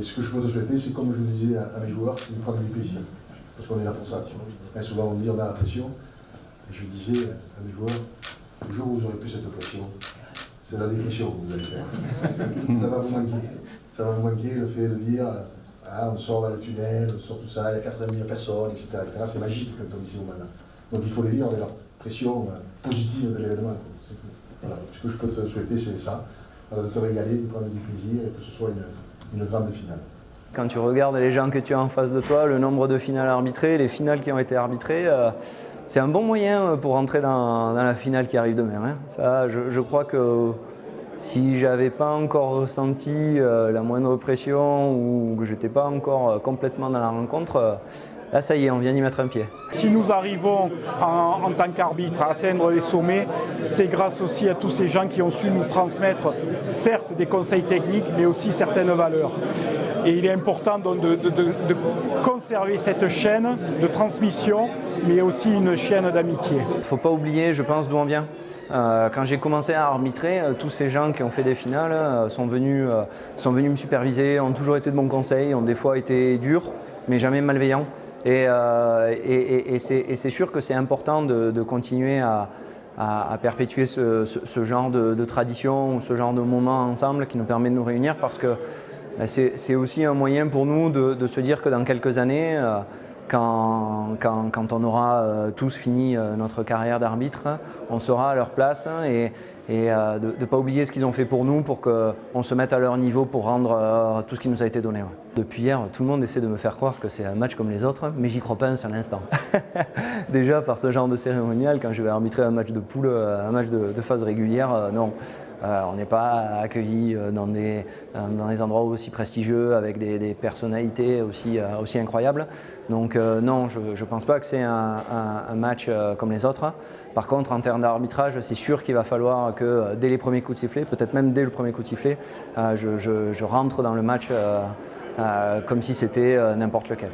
ce que je peux te souhaiter, c'est comme je le disais à mes joueurs, c'est de prendre du plaisir. Parce qu'on est là pour ça. Et souvent on dit on a la pression. Et je disais à mes joueurs, le jour où vous n'aurez plus cette pression, c'est la dépression que vous allez faire. Ça va vous manquer. Ça va vous manquer le fait de dire on sort dans le tunnel, on sort tout ça, il y a 80 000 personnes, etc. C'est magique quand on est ici au Mana. Donc il faut les vivre avec la pression positive de l'événement. Voilà. Ce que je peux te souhaiter, c'est ça, de te régaler, de prendre du plaisir et que ce soit une grande finale. Quand tu regardes les gens que tu as en face de toi, le nombre de finales arbitrées, les finales qui ont été arbitrées, c'est un bon moyen pour rentrer dans la finale qui arrive demain. Hein. Ça, je crois que si j'avais pas encore ressenti la moindre pression ou que je n'étais pas encore complètement dans la rencontre, là ça y est, on vient d'y mettre un pied. Si nous arrivons en tant qu'arbitre à atteindre les sommets, c'est grâce aussi à tous ces gens qui ont su nous transmettre certes des conseils techniques, mais aussi certaines valeurs. Et il est important donc de conserver cette chaîne de transmission, mais aussi une chaîne d'amitié. Il ne faut pas oublier, je pense, d'où on vient. Quand j'ai commencé à arbitrer, tous ces gens qui ont fait des finales sont venus me superviser, ont toujours été de bons conseils, ont des fois été durs, mais jamais malveillants. Et c'est sûr que c'est important de continuer à perpétuer ce genre de tradition ou ce genre de moment ensemble qui nous permet de nous réunir parce que c'est aussi un moyen pour nous de se dire que dans quelques années, quand on aura tous fini notre carrière d'arbitre, on sera à leur place et de ne pas oublier ce qu'ils ont fait pour nous pour qu'on se mette à leur niveau pour rendre tout ce qui nous a été donné. Ouais. Depuis hier, tout le monde essaie de me faire croire que c'est un match comme les autres, mais j'y crois pas un seul instant. Déjà par ce genre de cérémonial, quand je vais arbitrer un match de poule, un match de phase régulière, non. On n'est pas accueilli dans des endroits aussi prestigieux avec des personnalités aussi incroyables. Donc non, je ne pense pas que c'est un match comme les autres. Par contre, en termes d'arbitrage, c'est sûr qu'il va falloir que dès les premiers coups de sifflet, peut-être même dès le premier coup de sifflet, je rentre dans le match comme si c'était n'importe lequel.